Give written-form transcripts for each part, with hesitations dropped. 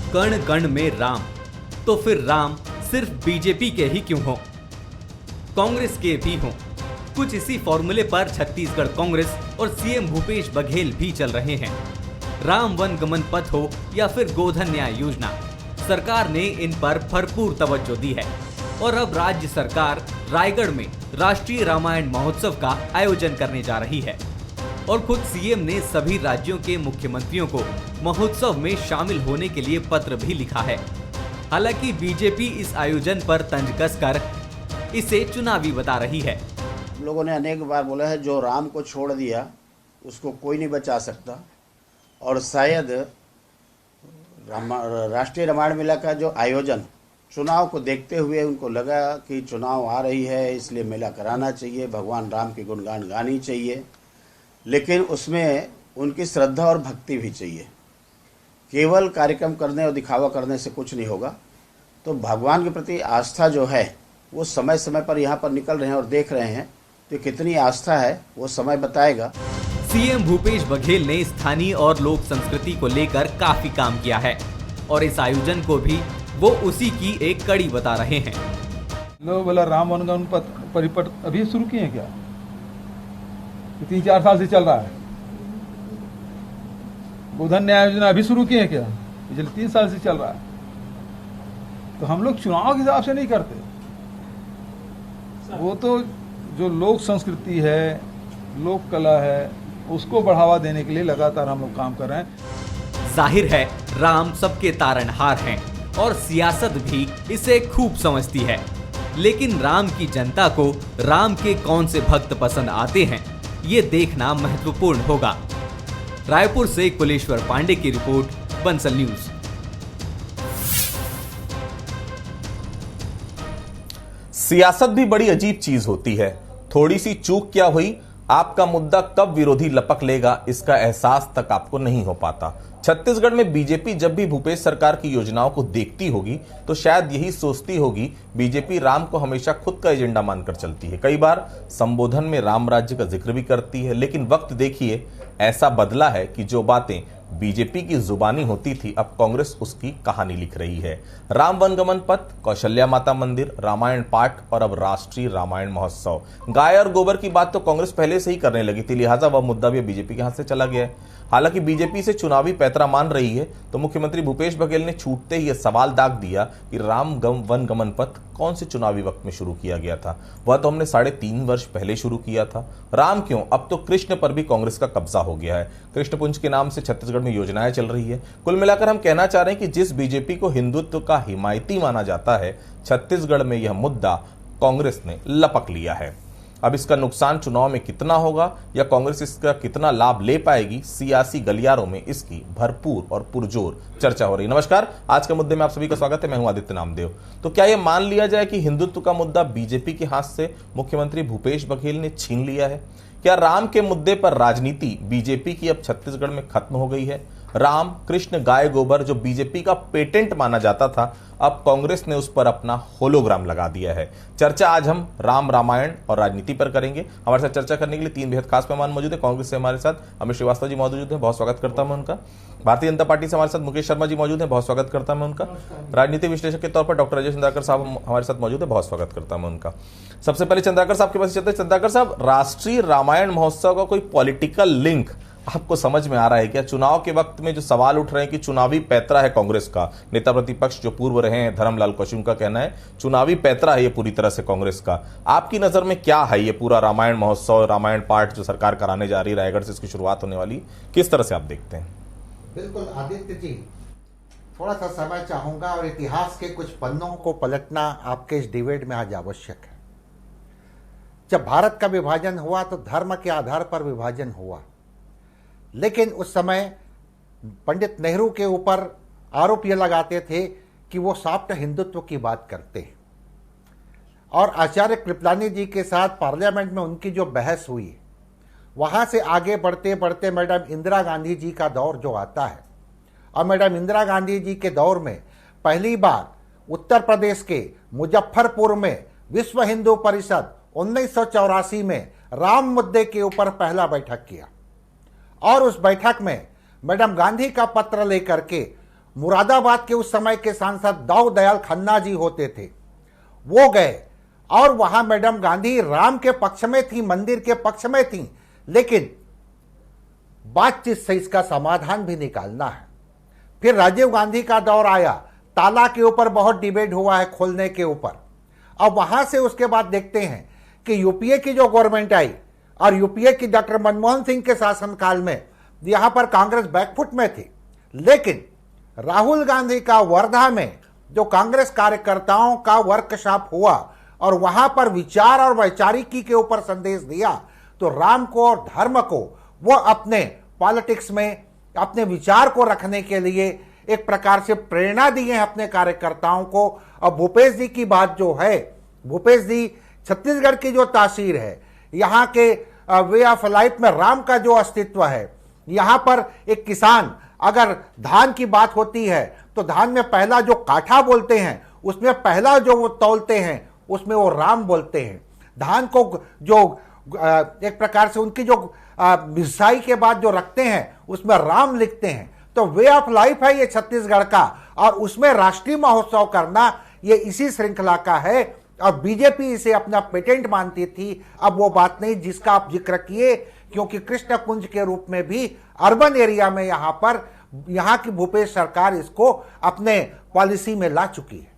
कण कण में राम, तो फिर राम सिर्फ बीजेपी के ही क्यों हों? कांग्रेस के भी हों। कुछ इसी फॉर्मूले पर छत्तीसगढ़ कांग्रेस और सीएम भूपेश बघेल भी चल रहे हैं। राम वन गमन पथ हो या फिर गोधन न्याय योजना, सरकार ने इन पर भरपूर तवज्जो दी है और अब राज्य सरकार रायगढ़ में राष्ट्रीय रामायण महोत्सव का आयोजन करने जा रही है और खुद सीएम ने सभी राज्यों के मुख्यमंत्रियों को महोत्सव में शामिल होने के लिए पत्र भी लिखा है। हालांकि बीजेपी इस आयोजन पर तंज कसकर इसे चुनावी बता रही है। लोगों ने अनेक बार बोला है, जो राम को छोड़ दिया उसको कोई नहीं बचा सकता, और शायद राष्ट्रीय रामायण मेला का जो आयोजन चुनाव को देखते हुए उनको लगा कि चुनाव आ रही है, इसलिए मेला कराना चाहिए, भगवान राम के गुणगान गानी चाहिए, लेकिन उसमें उनकी श्रद्धा और भक्ति भी चाहिए। केवल कार्यक्रम करने और दिखावा करने से कुछ नहीं होगा। तो भगवान के प्रति आस्था जो है वो समय समय पर यहाँ पर निकल रहे हैं और देख रहे हैं, तो कितनी आस्था है वो समय बताएगा। सीएम भूपेश बघेल ने स्थानीय और लोक संस्कृति को लेकर काफी काम किया है और इस आयोजन को भी वो उसी की एक कड़ी बता रहे हैं। लोग बोला राम वनगमन परिपथ अभी शुरू किए हैं क्या? 3-4 साल से चल रहा है। गोधन न्याय योजना अभी शुरू किए हैं क्या? पिछले 3 साल से चल रहा है। तो हम लोग चुनाव के हिसाब से नहीं करते, वो तो जो लोक संस्कृति है, लोक कला है, उसको बढ़ावा देने के लिए लगातार हम लोग काम कर रहे हैं। जाहिर है राम सबके तारणहार हैं और सियासत भी इसे खूब समझती है, लेकिन राम की जनता को राम के कौन से भक्त पसंद आते हैं ये देखना महत्वपूर्ण होगा। रायपुर से कुलेश्वर पांडे की रिपोर्ट, बंसल न्यूज। सियासत भी बड़ी अजीब चीज होती है। थोड़ी सी चूक क्या हुई, आपका मुद्दा कब विरोधी लपक लेगा इसका एहसास तक आपको नहीं हो पाता। छत्तीसगढ़ में बीजेपी जब भी भूपेश सरकार की योजनाओं को देखती होगी तो शायद यही सोचती होगी, बीजेपी राम को हमेशा खुद का एजेंडा मानकर चलती है। कई बार संबोधन में राम राज्य का जिक्र भी करती है, लेकिन वक्त देखिए ऐसा बदला है कि जो बातें बीजेपी की जुबानी होती थी अब कांग्रेस उसकी कहानी लिख रही है। राम वनगमन पथ, कौशल्या माता मंदिर, रामायण पाठ और अब राष्ट्रीय रामायण महोत्सव। गाय और गोबर की बात तो कांग्रेस पहले से ही करने लगी थी, लिहाजा वह मुद्दा भी बीजेपी के हाथ से चला गया है। हालांकि बीजेपी से चुनावी पैतरा मान रही है तो मुख्यमंत्री भूपेश बघेल ने छूटते ही यह सवाल दाग दिया कि राम वनगमन पथ कौन से चुनावी वक्त में शुरू किया गया था? वह तो हमने 3.5 वर्ष पहले शुरू किया था। राम क्यों, अब तो कृष्ण पर भी कांग्रेस का कब्जा हो गया है। कृष्णपुंज के नाम से छत्तीसगढ़ में योजनाएं चल रही है। कुल मिलाकर हम कहना चाह रहे हैं कि जिस बीजेपी को हिंदुत्व का हिमायती माना जाता है, छत्तीसगढ़ में यह मुद्दा कांग्रेस ने लपक लिया है। अब इसका नुकसान चुनाव में कितना होगा या कांग्रेस इसका कितना लाभ ले पाएगी, सियासी गलियारों में इसकी भरपूर और पुरजोर चर्चा हो रही है। नमस्कार, आज के मुद्दे में आप सभी का स्वागत है। मैं हूं आदित्य नामदेव। तो क्या यह मान लिया जाए कि हिंदुत्व का मुद्दा बीजेपी के हाथ से मुख्यमंत्री भूपेश बघेल ने छीन लिया है? क्या राम के मुद्दे पर राजनीति बीजेपी की अब छत्तीसगढ़ में खत्म हो गई है? राम, कृष्ण, गाय, गोबर जो बीजेपी का पेटेंट माना जाता था, अब कांग्रेस ने उस पर अपना होलोग्राम लगा दिया है। चर्चा आज हम राम, रामायण और राजनीति पर करेंगे। हमारे साथ चर्चा करने के लिए 3 बेहद खास मेहमान मौजूद है। कांग्रेस से हमारे साथ अमित श्रीवास्तव जी मौजूद है, बहुत स्वागत करता हूं उनका। भारतीय जनता पार्टी से हमारे साथ मुकेश शर्मा जी मौजूद है, बहुत स्वागत करता हूं उनका। राजनीति विश्लेषक के तौर पर डॉक्टर अजय चंद्राकर साहब हमारे साथ मौजूद है, बहुत स्वागत करता हूं उनका। सबसे पहले चंद्राकर साहब के पास चलते हैं। चंद्राकर साहब, राष्ट्रीय रामायण महोत्सव का कोई पॉलिटिकल लिंक आपको समझ में आ रहा है क्या? चुनाव के वक्त में जो सवाल उठ रहे हैं कि चुनावी पैतरा है कांग्रेस का, नेता प्रतिपक्ष जो पूर्व रहे हैं धर्मलाल कौशिक का कहना है चुनावी पैतरा है ये पूरी तरह से कांग्रेस का। आपकी नजर में क्या है ये पूरा रामायण महोत्सव, रामायण पाठ जो सरकार कराने जा रही है, रायगढ़ से इसकी शुरुआत होने वाली, किस तरह से आप देखते हैं? बिल्कुल आदित्य जी, थोड़ा सा समय चाहूंगा और इतिहास के कुछ पन्नों को पलटना आपके इस डिबेट में आज आवश्यक है। जब भारत का विभाजन हुआ तो धर्म के आधार पर विभाजन हुआ, लेकिन उस समय पंडित नेहरू के ऊपर आरोप यह लगाते थे कि वो सॉफ्ट हिंदुत्व की बात करते हैं, और आचार्य कृपलानी जी के साथ पार्लियामेंट में उनकी जो बहस हुई, वहाँ से आगे बढ़ते बढ़ते मैडम इंदिरा गांधी जी का दौर जो आता है, और मैडम इंदिरा गांधी जी के दौर में पहली बार उत्तर प्रदेश के मुजफ्फरपुर में विश्व हिंदू परिषद 1984 में राम मुद्दे के ऊपर पहला बैठक किया, और उस बैठक में मैडम गांधी का पत्र लेकर के मुरादाबाद के उस समय के सांसद दाऊ दयाल खन्ना जी होते थे, वो गए और वहां मैडम गांधी राम के पक्ष में थी, मंदिर के पक्ष में थी, लेकिन बातचीत से इसका समाधान भी निकालना है। फिर राजीव गांधी का दौर आया, ताला के ऊपर बहुत डिबेट हुआ है, खोलने के ऊपर। अब वहां से उसके बाद देखते हैं कि यूपीए की जो गवर्नमेंट आई और यूपीए की डॉक्टर मनमोहन सिंह के शासनकाल में यहां पर कांग्रेस बैकफुट में थी, लेकिन राहुल गांधी का वर्धा में जो कांग्रेस कार्यकर्ताओं का वर्कशॉप हुआ और वहां पर विचार और वैचारिकी के ऊपर संदेश दिया, तो राम को और धर्म को वो अपने पॉलिटिक्स में अपने विचार को रखने के लिए एक प्रकार से प्रेरणा दी है अपने कार्यकर्ताओं को। और भूपेश जी की बात जो है, भूपेश जी छत्तीसगढ़ की जो तासीर है, यहाँ के वे ऑफ लाइफ में राम का जो अस्तित्व है, यहाँ पर एक किसान अगर धान की बात होती है तो धान में पहला जो काठा बोलते हैं उसमें पहला जो वो तौलते हैं उसमें वो राम बोलते हैं। धान को जो एक प्रकार से उनकी जो मिसाई के बाद जो रखते हैं उसमें राम लिखते हैं। तो वे ऑफ लाइफ है ये छत्तीसगढ़ का, और उसमें राष्ट्रीय महोत्सव करना ये इसी श्रृंखला का है। और बीजेपी इसे अपना पेटेंट मानती थी। अब वो बात नहीं जिसका आप जिक्र किए, क्योंकि कृष्ण कुंज के रूप में भी अर्बन एरिया में यहाँ की भूपेश सरकार इसको अपने पॉलिसी में ला चुकी है।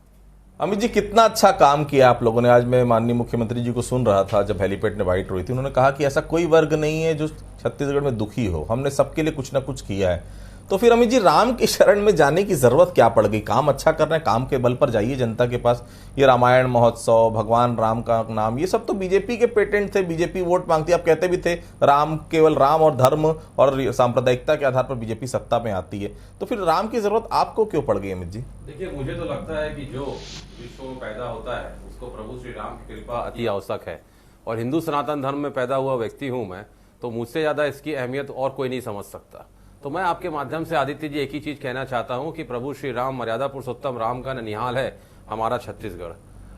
अमित जी, कितना अच्छा काम किया आप लोगों ने। आज मैं माननीय मुख्यमंत्री जी को सुन रहा था जब हेलीपैड ने बाइट हुई थी, उन्होंने कहा कि ऐसा कोई वर्ग नहीं है जो छत्तीसगढ़ में दुखी हो, हमने सबके लिए कुछ ना कुछ किया है। तो फिर अमित जी, राम की शरण में जाने की जरूरत क्या पड़ गई? काम अच्छा कर रहे हैं, काम के बल पर जाइए जनता के पास। ये रामायण महोत्सव, भगवान राम का नाम, ये सब तो बीजेपी के पेटेंट थे, बीजेपी वोट मांगती है। आप कहते भी थे राम, केवल राम और धर्म और सांप्रदायिकता के आधार पर बीजेपी सत्ता में आती है। तो फिर राम की जरूरत आपको क्यों पड़ गई अमित जी? देखिए, मुझे तो लगता है कि जो विश्व में पैदा होता है उसको प्रभु श्री राम की कृपा अति आवश्यक है। और हिंदू सनातन धर्म में पैदा हुआ व्यक्ति हूं मैं, तो मुझसे ज्यादा इसकी अहमियत और कोई नहीं समझ सकता। तो मैं आपके माध्यम से आदित्य जी एक ही चीज कहना चाहता हूं कि प्रभु श्री राम, मर्यादा पुरुषोत्तम राम का निहाल है हमारा छत्तीसगढ़,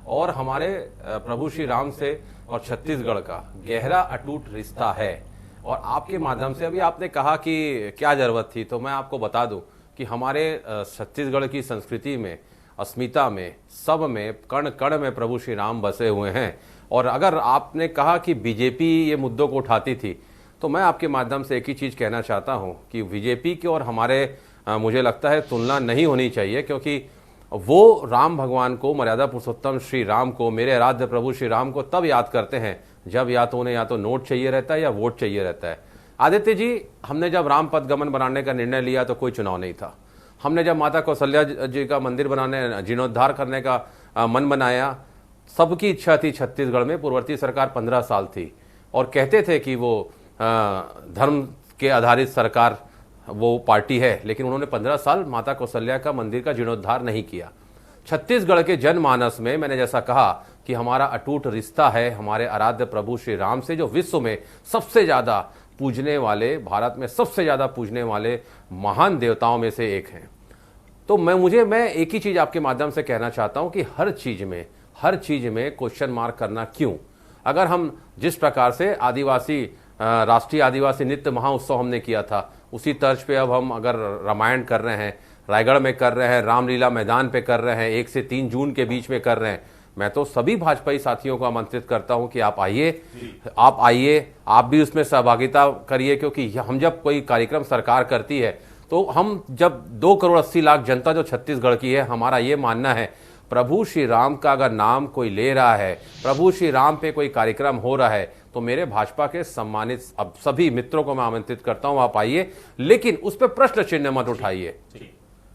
और हमारे प्रभु श्री राम से और छत्तीसगढ़ का गहरा अटूट रिश्ता है। और आपके माध्यम से अभी आपने कहा कि क्या जरूरत थी, तो मैं आपको बता दूं कि हमारे छत्तीसगढ़ की संस्कृति में, अस्मिता में, सब में, कण कण में प्रभु श्री राम बसे हुए हैं। और अगर आपने कहा कि बीजेपी ये मुद्दों को उठाती थी, तो मैं आपके माध्यम से एक ही चीज कहना चाहता हूं कि बीजेपी की और हमारे मुझे लगता है तुलना नहीं होनी चाहिए, क्योंकि वो राम भगवान को, मर्यादा पुरुषोत्तम श्री राम को, मेरे आराध्य प्रभु श्री राम को तब याद करते हैं जब या तो उन्हें या तो नोट चाहिए रहता है या वोट चाहिए रहता है। आदित्य जी, हमने जब राम पथ गमन बनाने का निर्णय लिया तो कोई चुनाव नहीं था। हमने जब माता कौशल्या जी का मंदिर बनाने, जीर्णोद्धार करने का मन बनाया, सबकी इच्छा थी छत्तीसगढ़ में। पूर्ववर्ती सरकार 15 साल थी और कहते थे कि वो धर्म के आधारित सरकार, वो पार्टी है, लेकिन उन्होंने 15 साल माता कौशल्या का मंदिर का जीर्णोद्धार नहीं किया। छत्तीसगढ़ के जनमानस में मैंने जैसा कहा कि हमारा अटूट रिश्ता है हमारे आराध्य प्रभु श्री राम से, जो विश्व में सबसे ज्यादा पूजने वाले, भारत में सबसे ज्यादा पूजने वाले महान देवताओं में से एक हैं। तो मैं एक ही चीज आपके माध्यम से कहना चाहता हूं कि हर चीज में क्वेश्चन मार्क करना क्यों? अगर हम जिस प्रकार से राष्ट्रीय आदिवासी नृत्य महोत्सव हमने किया था, उसी तर्ज पे अब हम अगर रामायण कर रहे हैं, रायगढ़ में कर रहे हैं, रामलीला मैदान पे कर रहे हैं, 1 से 3 जून के बीच में कर रहे हैं, मैं तो सभी भाजपाई साथियों को आमंत्रित करता हूं कि आप आइए, आप भी उसमें सहभागिता करिए। क्योंकि हम जब कोई कार्यक्रम सरकार करती है तो हम जब 2 करोड़ 80 लाख जनता जो छत्तीसगढ़ की है, हमारा ये मानना है प्रभु श्री राम का अगर नाम कोई ले रहा है, प्रभु श्री राम पे कोई कार्यक्रम हो रहा है, तो मेरे भाजपा के सम्मानित अब सभी मित्रों को मैं आमंत्रित करता हूं, आप आइए, लेकिन उस पर प्रश्न चिन्ह मत उठाइए।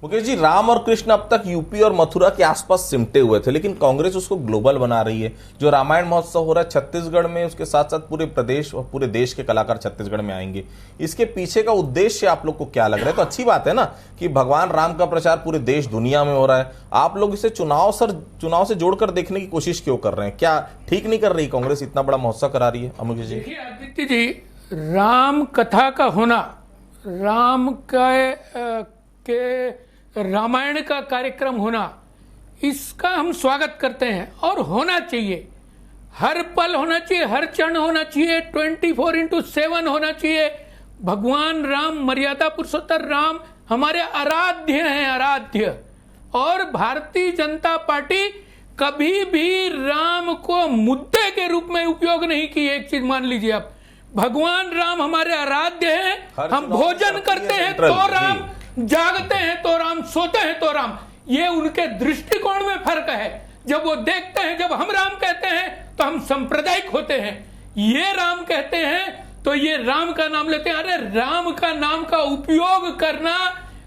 मुकेश जी, राम और कृष्ण अब तक यूपी और मथुरा के आसपास सिमटे हुए थे, लेकिन कांग्रेस उसको ग्लोबल बना रही है। जो रामायण महोत्सव हो रहा है छत्तीसगढ़ में, उसके साथ साथ पूरे प्रदेश और पूरे देश के कलाकार छत्तीसगढ़ में आएंगे। इसके पीछे का उद्देश्य आप लोग को क्या लग रहा है? तो अच्छी बात है ना कि भगवान राम का प्रचार पूरे देश दुनिया में हो रहा है। आप लोग इसे चुनाव से जोड़कर देखने की कोशिश क्यों कर रहे हैं? क्या ठीक नहीं कर रही कांग्रेस? इतना बड़ा महोत्सव करा रही है। अमुकेश जी, देखिए आदित्य जी, राम कथा का होना, राम के रामायण का कार्यक्रम होना, इसका हम स्वागत करते हैं और होना चाहिए। हर पल होना चाहिए, हर क्षण होना चाहिए, 24x7 होना चाहिए। भगवान राम, मर्यादा पुरुषोत्तम राम हमारे आराध्य हैं, आराध्य। और भारतीय जनता पार्टी कभी भी राम को मुद्दे के रूप में उपयोग नहीं की। एक चीज मान लीजिए आप, भगवान राम हमारे आराध्य हैं। हम भोजन करते हैं तो राम, जागते हैं तो राम, सोते हैं तो राम। ये उनके दृष्टिकोण में फर्क है। जब वो देखते हैं, जब हम राम कहते हैं तो हम सांप्रदायिक होते हैं, ये राम कहते हैं तो ये राम का नाम लेते हैं। अरे राम का नाम का उपयोग करना,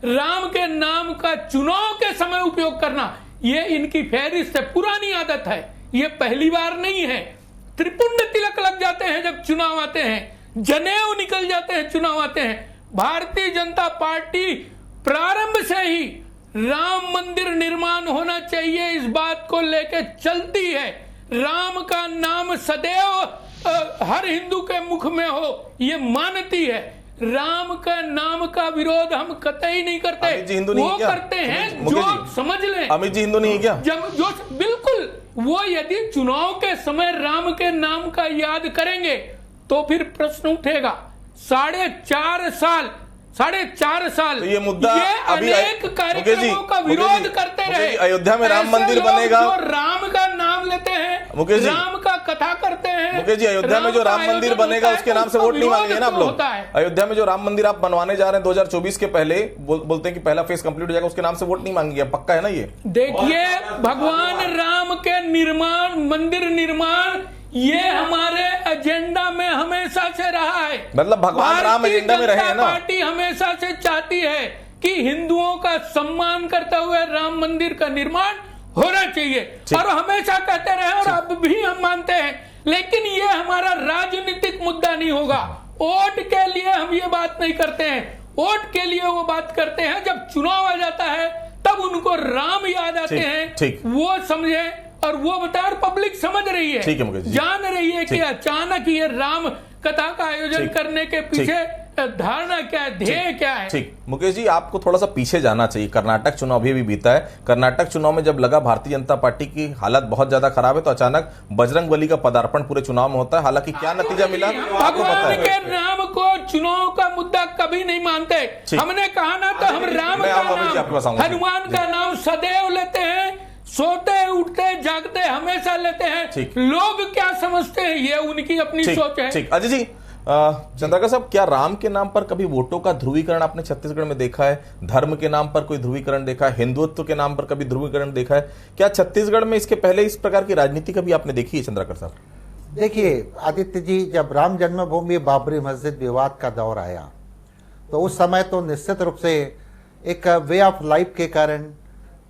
राम के नाम का चुनाव के समय उपयोग करना, ये इनकी फहरिस्त से पुरानी आदत है। ये पहली बार नहीं है। त्रिपुंड तिलक लग जाते हैं जब चुनाव आते हैं, जनेऊ निकल जाते हैं चुनाव आते हैं। भारतीय जनता पार्टी प्रारंभ से ही राम मंदिर निर्माण होना चाहिए इस बात को लेकर चलती है। राम का नाम सदैव हर हिंदू के मुख में हो, ये मानती है। राम का नाम का विरोध हम कतई नहीं करते। वो करते हैं जो समझ लें। अमित जी हिंदू नहीं है क्या? जब जो बिल्कुल, वो यदि चुनाव के समय राम के नाम का याद करेंगे तो फिर प्रश्न उठेगा। 4.5 साल तो ये मुद्दा अभी अनेक कार्यक्रमों का विरोध करते रहे। अयोध्या में राम मंदिर बनेगा, जो राम का नाम लेते हैं, राम का कथा करते हैं। मुकेश जी, अयोध्या में जो राम मंदिर बनेगा उसके नाम से वोट नहीं मांगेंगे ना आप लोग? अयोध्या में जो राम मंदिर आप बनवाने जा रहे हैं 2024 के पहले, बोलते हैं कि पहला फेज कंप्लीट हो जाएगा, उसके नाम से वोट नहीं मांगेंगे, पक्का है ना ये? देखिए, भगवान राम के निर्माण, मंदिर निर्माण, ये हमारे एजेंडा में हमेशा से रहा है। मतलब भगवान राम एजेंडा में रहे हैं ना? पार्टी हमेशा से चाहती है कि हिंदुओं का सम्मान करते हुए राम मंदिर का निर्माण होना चाहिए, और हमेशा कहते रहे, और अब भी हम मानते हैं। लेकिन ये हमारा राजनीतिक मुद्दा नहीं होगा। वोट के लिए हम ये बात नहीं करते हैं। वोट के लिए वो बात करते हैं जब चुनाव आ जाता है, तब उनको राम याद आते हैं, वो समझे और वो बता, और पब्लिक समझ रही है, जान रही है कि अचानक ये राम कथा का आयोजन करने के पीछे धारणा क्या है, ध्येय क्या है। ठीक, मुकेश जी आपको थोड़ा सा पीछे जाना चाहिए। कर्नाटक चुनाव भी बीता है। कर्नाटक चुनाव में जब लगा भारतीय जनता पार्टी की हालत बहुत ज्यादा खराब है, तो अचानक बजरंगबली का पदार्पण पूरे चुनाव में होता है। हालांकि क्या नतीजा मिला भगवान के नाम को चुनाव का मुद्दा कभी नहीं मानते। हमने कहा ना, तो हम राम का नाम, हनुमान का नाम सदैव लेते हैं, सोते उठते जागते हमेशा लेते हैं। लोग क्या समझते हैं ये उनकी अपनी सोच है। ठीक, अजय जी, चंद्रकर साहब, क्या राम के नाम पर कभी वोटों का ध्रुवीकरण आपने छत्तीसगढ़ में देखा है? धर्म के नाम पर कोई ध्रुवीकरण देखा है? हिंदुत्व के नाम पर कभी ध्रुवीकरण देखा है? क्या छत्तीसगढ़ में इसके पहले इस प्रकार की राजनीति कभी आपने देखी है, चंद्रकर साहब? देखिए आदित्य जी, जब राम जन्मभूमि बाबरी मस्जिद विवाद का दौर आया, तो उस समय तो निश्चित रूप से एक वे ऑफ लाइफ के कारण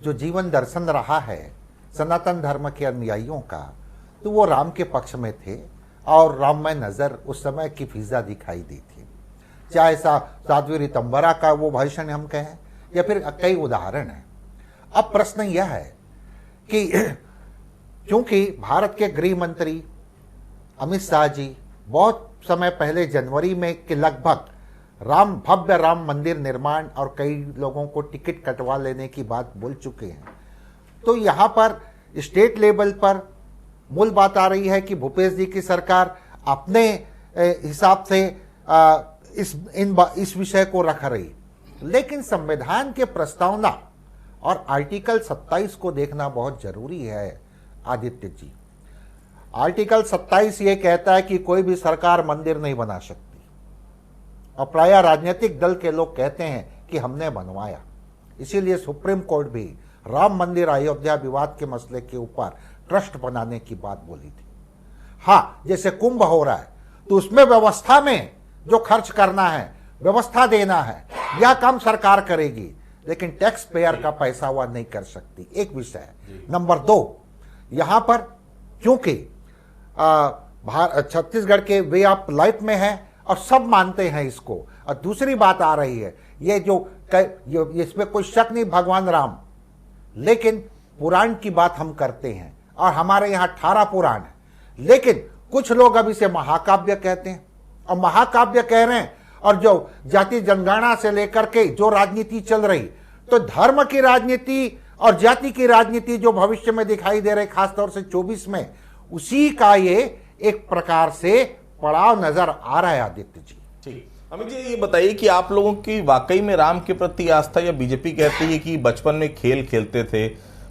जो जीवन दर्शन रहा है सनातन धर्म के अनुयायियों का, तो वो राम के पक्ष में थे और राममय नजर उस समय की फिजा दिखाई दी थी। चाहे साध्वी रीतंबरा का वो भाषण हम कहें, या फिर कई उदाहरण हैं। अब प्रश्न यह है कि क्योंकि भारत के गृह मंत्री अमित शाह जी बहुत समय पहले जनवरी में के लगभग भव्य राम मंदिर निर्माण और कई लोगों को टिकट कटवा लेने की बात बोल चुके हैं, तो यहाँ पर स्टेट लेवल पर मूल बात आ रही है कि भूपेश जी की सरकार अपने हिसाब से इस विषय को रख रही। लेकिन संविधान के प्रस्तावना और आर्टिकल 27 को देखना बहुत जरूरी है आदित्य जी। आर्टिकल 27 ये कहता है कि कोई भी सरकार मंदिर नहीं बना सकती, और प्रायः राजनीतिक दल के लोग कहते हैं कि हमने बनवाया। इसीलिए सुप्रीम कोर्ट भी राम मंदिर अयोध्या विवाद के मसले के ऊपर ट्रस्ट बनाने की बात बोली थी। हाँ, जैसे कुंभ हो रहा है तो उसमें व्यवस्था में जो खर्च करना है, व्यवस्था देना है, यह काम सरकार करेगी, लेकिन टैक्स पेयर का पैसा वह नहीं कर सकती। एक विषय है। नंबर 2, यहां पर क्योंकि छत्तीसगढ़ के वे ऑफ लाइफ में है और सब मानते हैं इसको, और दूसरी बात आ रही है ये जो इसमें कोई शक नहीं भगवान राम, लेकिन पुराण की बात हम करते हैं और हमारे यहाँ 18 पुराण है, लेकिन कुछ लोग अब इसे महाकाव्य कहते हैं और महाकाव्य कह रहे हैं। और जो जाति जनगणना से लेकर के जो राजनीति चल रही, तो धर्म की राजनीति और जाति की राजनीति जो भविष्य में दिखाई दे रही, खासतौर से 24 में, उसी का ये एक प्रकार से पड़ाव नजर आ रहा है आदित्य जी। ठीक, अमित जी ये बताइए कि आप लोगों की वाकई में राम के प्रति आस्था, या बीजेपी कहती है कि बचपन में खेल खेलते थे,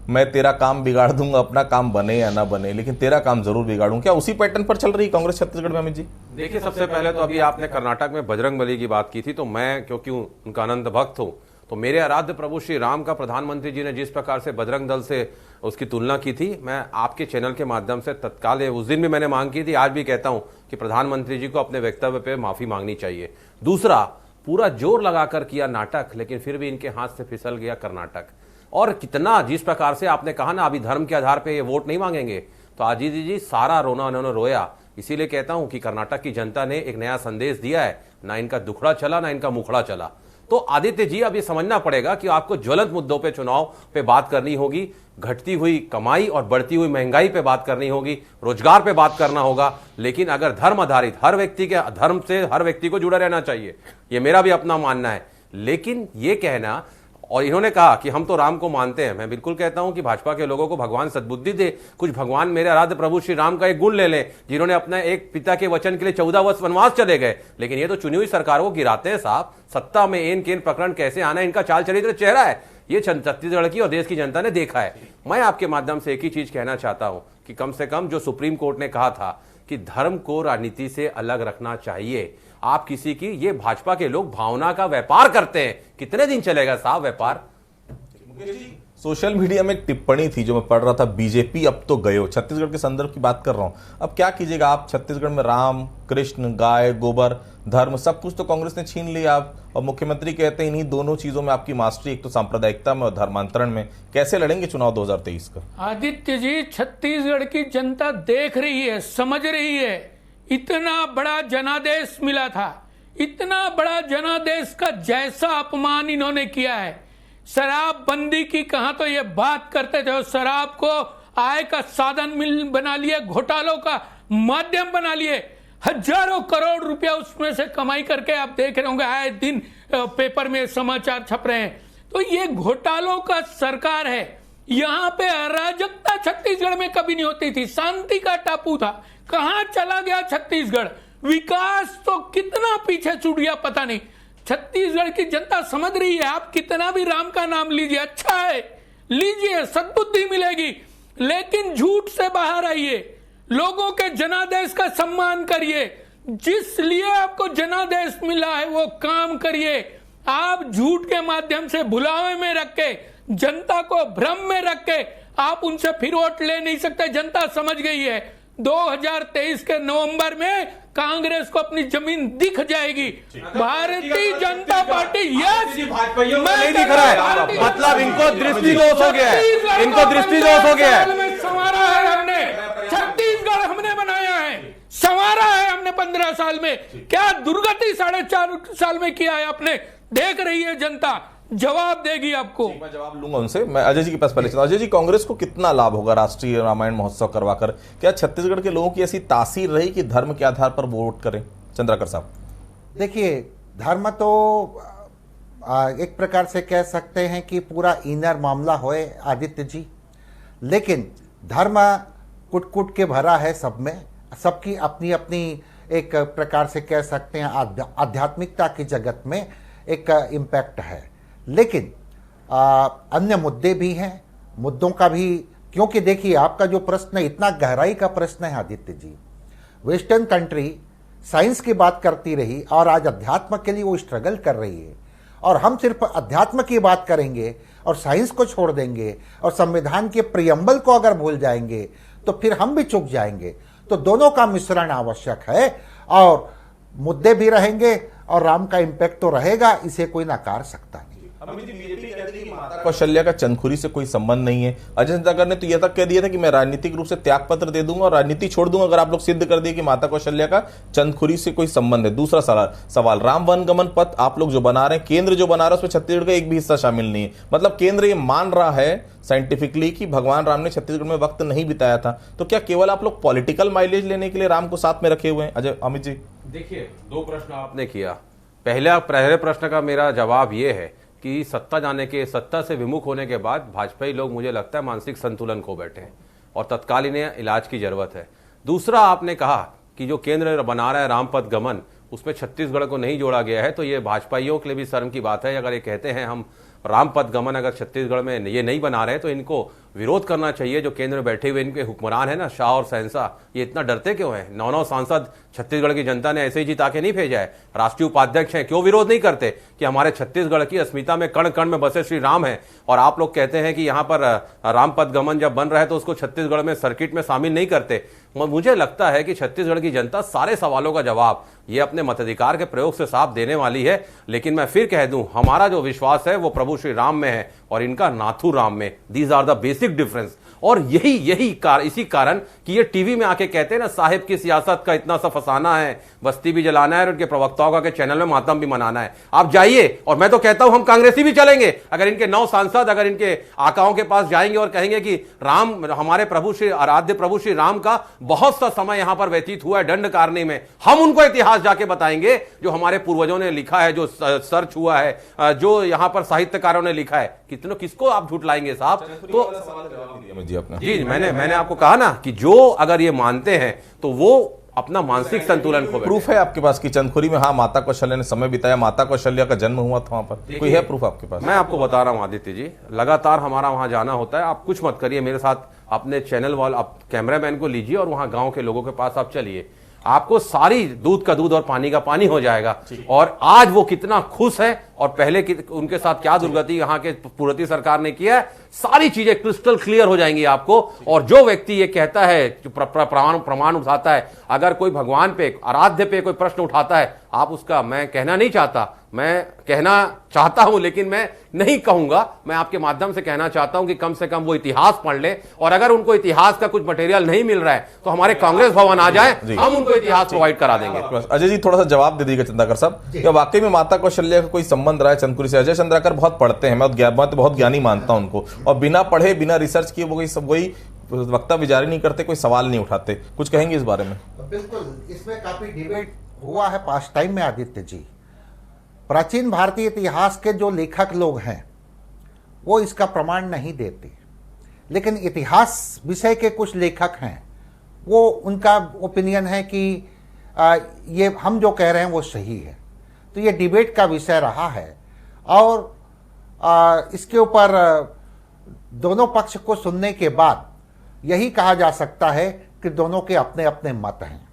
मैं तेरा काम बिगाड़ दूंगा, अपना काम बने या ना बने लेकिन तेरा काम जरूर बिगाड़ूं, क्या उसी पैटर्न पर चल रही है कांग्रेस छत्तीसगढ़ में अमित जी? देखिए, सबसे पहले तो अभी आपने कर्नाटक में बजरंगबली की बात की थी, तो मैं क्योंकि उनका अनंत भक्त हूं, तो मेरे आराध्य प्रभु श्री राम का प्रधानमंत्री जी ने जिस प्रकार से बजरंग दल से उसकी तुलना की थी, मैं आपके चैनल के माध्यम से तत्काल उस दिन भी मैंने मांग की थी, आज भी कहता हूं कि प्रधानमंत्री जी को अपने वक्तव्य पे माफी मांगनी चाहिए। दूसरा, पूरा जोर लगाकर किया नाटक, लेकिन फिर भी इनके हाथ से फिसल गया कर्नाटक। और कितना, जिस प्रकार से आपने कहा ना अभी धर्म के आधार पर ये वोट नहीं मांगेंगे, तो आदित्य जी सारा रोना उन्होंने रोया। इसीलिए कहता हूं कि कर्नाटक की जनता ने एक नया संदेश दिया है, ना इनका दुखड़ा चला ना इनका मुखड़ा चला। तो आदित्य जी अब ये समझना पड़ेगा कि आपको ज्वलंत मुद्दों पे चुनाव पे बात करनी होगी, घटती हुई कमाई और बढ़ती हुई महंगाई पे बात करनी होगी, रोजगार पे बात करना होगा। लेकिन अगर धर्म आधारित, हर व्यक्ति के धर्म से हर व्यक्ति को जुड़ा रहना चाहिए, ये मेरा भी अपना मानना है। लेकिन ये कहना, और इन्होंने कहा कि हम तो राम को मानते हैं, मैं बिल्कुल कहता हूं कि भाजपा के लोगों को भगवान सद्बुद्धि दे। कुछ भगवान मेरे आराध्य प्रभु श्री राम का एक गुण ले लें, जिन्होंने अपने एक पिता के वचन के लिए 14 वर्ष वनवास चले गए, लेकिन ये तो चुनी हुई सरकारों को गिराते हैं साहब। सत्ता में एन केन प्रकरण कैसे आना, इनका चाल चरित्र चेहरा है, ये छत्तीसगढ़ की और देश की जनता ने देखा है। मैं आपके माध्यम से एक ही चीज कहना चाहता हूं कि कम से कम जो सुप्रीम कोर्ट ने कहा था कि धर्म को राजनीति से अलग रखना चाहिए, आप किसी की, ये भाजपा के लोग भावना का व्यापार करते हैं, कितने दिन चलेगा साहब व्यापार? सोशल मीडिया में एक टिप्पणी थी जो मैं पढ़ रहा था, बीजेपी अब तो गयो, छत्तीसगढ़ के संदर्भ की बात कर रहा हूं। अब क्या कीजिएगा आप, छत्तीसगढ़ में राम, कृष्ण, गाय, गोबर, धर्म सब कुछ तो कांग्रेस ने छीन लिया आप, और मुख्यमंत्री कहते हैं इन्हीं दोनों चीजों में आपकी मास्टरी, एक तो सांप्रदायिकता में और धर्मांतरण में। कैसे लड़ेंगे चुनाव 2023 का? आदित्य जी, छत्तीसगढ़ की जनता देख रही है, समझ रही है। इतना बड़ा जनादेश मिला था, इतना बड़ा जनादेश का जैसा अपमान इन्होंने किया है। शराब बंदी की कहा तो ये बात करते थे, और शराब को आय का साधन बना लिए, घोटालों का माध्यम बना लिए, हजारों करोड़ रुपया उसमें से कमाई करके आप देख रहे होंगे, आए दिन पेपर में समाचार छप रहे हैं। तो ये घोटालों का सरकार है। यहां पे अराजकता छत्तीसगढ़ में कभी नहीं होती थी, शांति का टापू था। कहां चला गया छत्तीसगढ़? विकास तो कितना पीछे छूट गया पता नहीं। छत्तीसगढ़ की जनता समझ रही है, आप कितना भी राम का नाम लीजिए, अच्छा है, लीजिए, सद्बुद्धि मिलेगी, लेकिन झूठ से बाहर आइए, लोगों के जनादेश का सम्मान करिए, जिस लिए आपको जनादेश मिला है वो काम करिए। आप झूठ के माध्यम से भुलावे में रख के, जनता को भ्रम में रख के आप उनसे फिर वोट ले नहीं सकते। जनता समझ गई है, 2023 के नवंबर में कांग्रेस को अपनी जमीन दिख जाएगी। भारतीय जनता पार्टी, यस, नहीं दिख रहा है, मतलब इनको दृष्टि दोष हो गया है, इनको दृष्टि दोष हो गया है। संवारा है हमने, छत्तीसगढ़ हमने बनाया है, संवारा है हमने 15 साल में। क्या दुर्गति 4.5 साल में किया है आपने, देख रही है जनता, जवाब देगी आपको। मैं जवाब लूंगा उनसे। मैं अजय जी के पास पहले चलता हूं। अजय जी, कांग्रेस को कितना लाभ होगा राष्ट्रीय रामायण महोत्सव करवाकर? क्या छत्तीसगढ़ के लोगों की ऐसी तासीर रही कि धर्म के आधार पर वोट करें? चंद्राकर साहब, देखिए, धर्म तो एक प्रकार से कह सकते हैं कि पूरा इनर मामला होए आदित्य जी, लेकिन धर्म कुट कुट के भरा है सब में, सबकी अपनी अपनी एक प्रकार से कह सकते हैं आध्यात्मिकता की जगत में एक इम्पैक्ट है। लेकिन अन्य मुद्दे भी हैं, मुद्दों का भी, क्योंकि देखिए आपका जो प्रश्न है इतना गहराई का प्रश्न है Aditya ji. Western country science की बात करती रही और आज अध्यात्म के लिए वो स्ट्रगल कर रही है, और हम सिर्फ अध्यात्म की बात करेंगे और साइंस को छोड़ देंगे और संविधान के प्रियम्बल को अगर भूल जाएंगे तो फिर हम भी चूक जाएंगे। तो दोनों का मिश्रण आवश्यक है, और मुद्दे भी रहेंगे और राम का इम्पैक्ट तो रहेगा, इसे कोई नकार सकता नहीं। माता कौशल्या का चंदखुरी से कोई संबंध नहीं है। अजय सिंह ने तो यह तक कह दिया था कि मैं राजनीतिक रूप से त्याग पत्र दे दूंगा और राजनीति छोड़ दूंगा अगर आप लोग सिद्ध कर दिए कि माता कौशल्या का चंदखुरी से कोई संबंध है। दूसरा सवाल, राम वनगमन पथ आप लोग जो बना रहे हैं, केंद्र जो बना रहा है, उसमें छत्तीसगढ़ का एक भी हिस्सा शामिल नहीं है। मतलब केंद्र ये मान रहा है साइंटिफिकली कि भगवान राम ने छत्तीसगढ़ में वक्त नहीं बिताया था, तो क्या केवल आप लोग पॉलिटिकल माइलेज लेने के लिए राम को साथ में रखे हुए हैं? अजय, अमित जी, देखिए, 2 प्रश्न आपने किया। पहले प्रश्न का मेरा जवाब यह है कि सत्ता से विमुख होने के बाद भाजपाई लोग, मुझे लगता है, मानसिक संतुलन खो बैठे हैं और तत्काल इन्हें इलाज की जरूरत है। दूसरा, आपने कहा कि जो केंद्र बना रहा है रामपथ गमन, उसमें छत्तीसगढ़ को नहीं जोड़ा गया है, तो ये भाजपाइयों के लिए भी शर्म की बात है। अगर ये कहते हैं हम राम पथ गमन अगर छत्तीसगढ़ में ये नहीं बना रहे तो इनको विरोध करना चाहिए। जो केंद्र में बैठे हुए इनके हुक्मरान है ना, शाह और शहंशाह, ये इतना डरते क्यों हैं? 9 सांसद छत्तीसगढ़ की जनता ने ऐसे ही जिता के नहीं भेजा है। राष्ट्रीय उपाध्यक्ष हैं, क्यों विरोध नहीं करते कि हमारे छत्तीसगढ़ की अस्मिता में कण कण में बसे श्री राम है? और आप लोग कहते हैं कि यहाँ पर राम पथ गमन जब बन रहा है तो उसको छत्तीसगढ़ में सर्किट में शामिल नहीं करते। मुझे लगता है कि छत्तीसगढ़ की जनता सारे सवालों का जवाब ये अपने मताधिकार के प्रयोग से साफ देने वाली है। लेकिन मैं फिर कह दूं, हमारा जो विश्वास है वो प्रभु श्री राम में है और इनका नाथू राम में। These are the basic difference. और इसी कारण कि ये टीवी में आके कहते हैं ना, साहिब की सियासत का इतना सा फसाना है, बस्ती भी जलाना है और उनके प्रवक्ताओं का के चैनल में मातम भी मनाना है। आप जाइए, और मैं तो कहता हूं हम कांग्रेसी भी चलेंगे। अगर इनके 9 सांसद अगर इनके आकाओं के पास जाएंगे और कहेंगे कि राम, हमारे प्रभु श्री आराध्य प्रभु श्री राम का बहुत सा समय यहां पर व्यतीत हुआ है दंडकारण्य में, हम उनको इतिहास जाके बताएंगे जो हमारे पूर्वजों ने लिखा है, जो सर्च हुआ है, जो यहां पर साहित्यकारों ने लिखा है। किसको आप झूठ लाएंगे साहब? तो जी मैंने आपको कहा ना कि जो अगर ये मानते हैं तो वो अपना मानसिक संतुलन खो बैठे। प्रूफ है आपके पास कि चंदखुरी में हाँ माता कौशल्या ने समय बिताया, माता कौशल्या का जन्म हुआ था वहां पर? कोई है प्रूफ आपके पास? मैं आपको बता रहा हूं आदित्य जी, लगातार हमारा वहां जाना होता है। आप कुछ मत करिए, मेरे साथ अपने चैनल वाले आप कैमरामैन को लीजिए और वहां गांव के लोगों के पास आप चलिए, आपको सारी दूध का दूध और पानी का पानी हो जाएगा। और आज वो कितना खुश है और पहले उनके साथ क्या दुर्गति यहाँ के पूर्ववर्ती सरकार ने किया है, सारी चीजें क्रिस्टल क्लियर हो जाएंगी आपको। और जो व्यक्ति ये कहता है, जो प्रमाण उठाता है, अगर कोई भगवान पे, आराध्य पे कोई प्रश्न उठाता है, आप उसका, मैं कहना नहीं चाहता, मैं कहना चाहता हूं लेकिन मैं नहीं कहूंगा, मैं आपके माध्यम से कहना चाहता हूं कि कम से कम वो इतिहास पढ़ ले। और अगर उनको इतिहास का कुछ मटेरियल नहीं मिल रहा है तो हमारे कांग्रेस भवन आ जाए, हम उनको इतिहास प्रोवाइड करा देंगे। अजय जी थोड़ा सा जवाब दे दीजिएगा चंद्राकर साहब, क्या वाकई में माता कौशल्या का कोई संबंध रहा है चंदखुरी से? अजय चंद्राकर बहुत पढ़ते हैं, मैं बहुत ज्ञानी मानता हूं उनको, और बिना पढ़े बिना रिसर्च किए वो वही वक्तव्य जारी नहीं करते, कोई सवाल नहीं उठाते। कुछ कहेंगे इस बारे में? बिल्कुल, इसमें काफी डिबेट हुआ है पास्ट टाइम में आदित्य जी। प्राचीन भारतीय इतिहास के जो लेखक लोग हैं वो इसका प्रमाण नहीं देते, लेकिन इतिहास विषय के कुछ लेखक हैं, वो उनका ओपिनियन है कि ये हम जो कह रहे हैं वो सही है। तो ये डिबेट का विषय रहा है और इसके ऊपर दोनों पक्ष को सुनने के बाद यही कहा जा सकता है कि दोनों के अपने अपने मत हैं।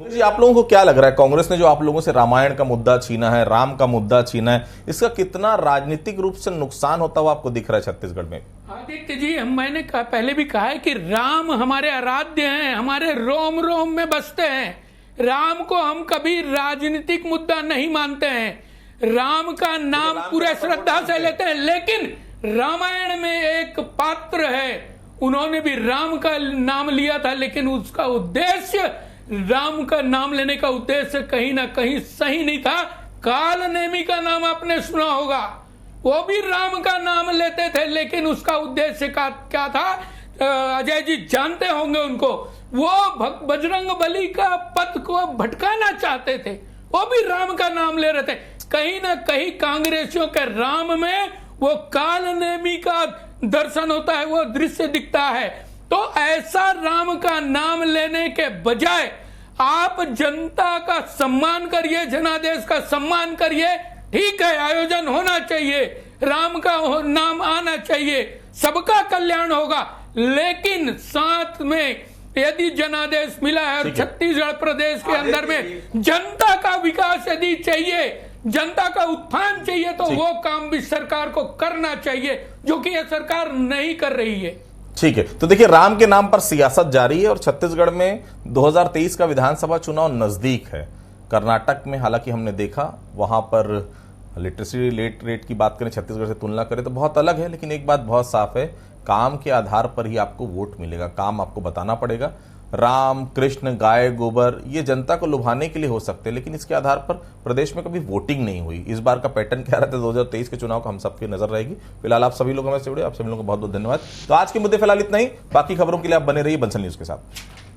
जी, आप लोगों को क्या लग रहा है, कांग्रेस ने जो आप लोगों से रामायण का मुद्दा छीना है, राम का मुद्दा छीना है, इसका कितना राजनीतिक रूप से नुकसान होता हुआ आपको दिख रहा है छत्तीसगढ़ में? आदित्य जी, मैंने पहले भी कहा है कि राम हमारे आराध्य हैं, हमारे रोम रोम में बसते हैं। राम को हम कभी राजनीतिक मुद्दा नहीं मानते हैं, राम का नाम पूरे श्रद्धा से लेते हैं। लेकिन रामायण में एक पात्र है, उन्होंने भी राम का नाम लिया था, लेकिन उसका उद्देश्य, राम का नाम लेने का उद्देश्य कहीं ना कहीं सही नहीं था। काल नेमी का नाम आपने सुना होगा, वो भी राम का नाम लेते थे, लेकिन उसका उद्देश्य क्या था? अजय जी जानते होंगे उनको, वो बजरंग बली का पथ को भटकाना चाहते थे, वो भी राम का नाम ले रहे थे। कहीं ना कहीं कांग्रेसियों के राम में वो काल नेमी का दर्शन होता है, वो दृश्य दिखता है। तो ऐसा राम का नाम लेने के बजाय आप जनता का सम्मान करिए, जनादेश का सम्मान करिए। ठीक है, आयोजन होना चाहिए, राम का नाम आना चाहिए, सबका कल्याण होगा, लेकिन साथ में यदि जनादेश मिला है और छत्तीसगढ़ प्रदेश के अंदर में जनता का विकास यदि चाहिए, जनता का उत्थान चाहिए, तो वो काम भी सरकार को करना चाहिए, जो कि यह सरकार नहीं कर रही है। ठीक है, तो देखिए राम के नाम पर सियासत जारी है और छत्तीसगढ़ में 2023 का विधानसभा चुनाव नजदीक है। कर्नाटक में हालांकि हमने देखा वहां पर लिटरेसी रेट की बात करें, छत्तीसगढ़ से तुलना करें तो बहुत अलग है, लेकिन एक बात बहुत साफ है, काम के आधार पर ही आपको वोट मिलेगा, काम आपको बताना पड़ेगा। राम कृष्ण गाय गोबर ये जनता को लुभाने के लिए हो सकते हैं, लेकिन इसके आधार पर प्रदेश में कभी वोटिंग नहीं हुई। इस बार का पैटर्न क्या रहता है 2023 के चुनाव का हम सबकी नजर रहेगी। फिलहाल आप सभी लोग हमें से जुड़े, आप सभी लोगों को बहुत बहुत धन्यवाद। तो आज के मुद्दे फिलहाल इतना ही, बाकी खबरों के लिए आप बने रहिए बंसल न्यूज के साथ।